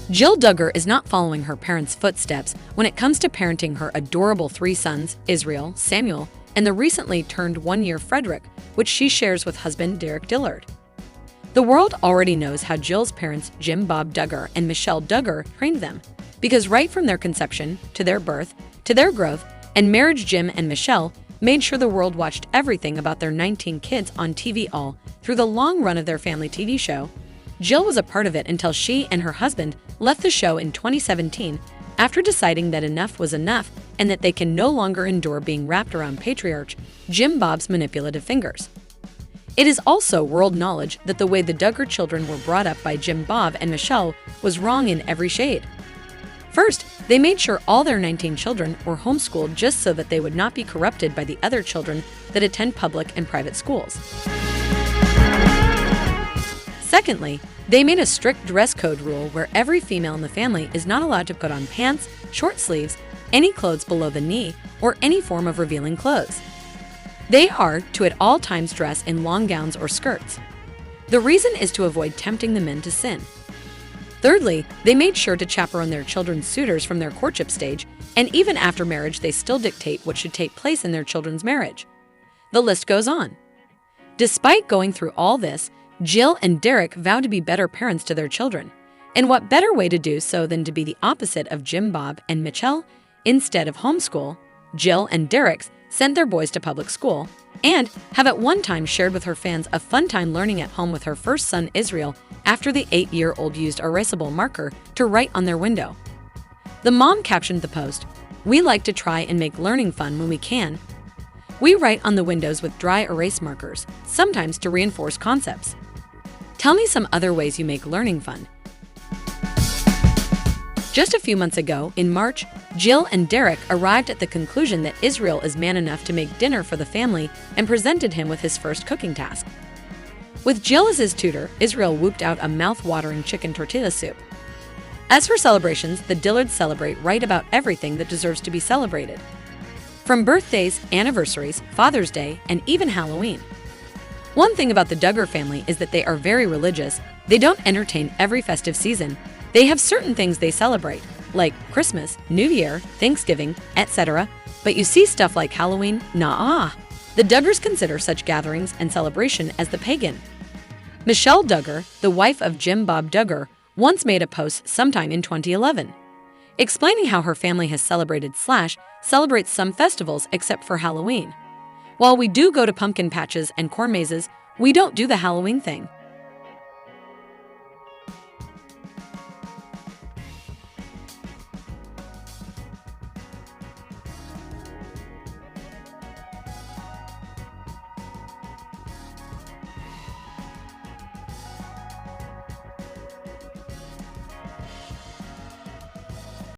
Jill Duggar is not following her parents' footsteps when it comes to parenting her adorable 3 sons, Israel, Samuel, and the recently turned 1-year Frederick, which she shares with husband Derrick Dillard. The world already knows how Jill's parents, Jim Bob Duggar and Michelle Duggar, trained them, because right from their conception, to their birth, to their growth, and marriage, Jim and Michelle made sure the world watched everything about their 19 kids on TV all through the long run of their family TV show. Jill was a part of it until she and her husband left the show in 2017 after deciding that enough was enough and that they can no longer endure being wrapped around patriarch Jim Bob's manipulative fingers. It is also world knowledge that the way the Duggar children were brought up by Jim Bob and Michelle was wrong in every shade. First, they made sure all their 19 children were homeschooled just so that they would not be corrupted by the other children that attend public and private schools. Secondly, they made a strict dress code rule where every female in the family is not allowed to put on pants, short sleeves, any clothes below the knee, or any form of revealing clothes. They are to at all times dress in long gowns or skirts. The reason is to avoid tempting the men to sin. Thirdly, they made sure to chaperone their children's suitors from their courtship stage, and even after marriage they still dictate what should take place in their children's marriage. The list goes on. Despite going through all this, Jill and Derrick vow to be better parents to their children. And what better way to do so than to be the opposite of Jim Bob and Michelle? Instead of homeschool, Jill and Derrick sent their boys to public school and have at one time shared with her fans a fun time learning at home with her first son Israel after the 8-year-old used erasable marker to write on their window. The mom captioned the post, "We like to try and make learning fun when we can. We write on the windows with dry erase markers, sometimes to reinforce concepts. Tell me some other ways you make learning fun." Just a few months ago, in March, Jill and Derrick arrived at the conclusion that Israel is man enough to make dinner for the family and presented him with his first cooking task. With Jill as his tutor, Israel whooped out a mouth-watering chicken tortilla soup. As for celebrations, the Dillards celebrate right about everything that deserves to be celebrated. From birthdays, anniversaries, Father's Day, and even Halloween. One thing about the Duggar family is that they are very religious. They don't entertain every festive season. They have certain things they celebrate, like Christmas, New Year, Thanksgiving, etc. But you see stuff like Halloween, nah. The Duggars consider such gatherings and celebration as the pagan. Michelle Duggar, the wife of Jim Bob Duggar, once made a post sometime in 2011, explaining how her family has celebrates some festivals except for Halloween. While we do go to pumpkin patches and corn mazes, we don't do the Halloween thing.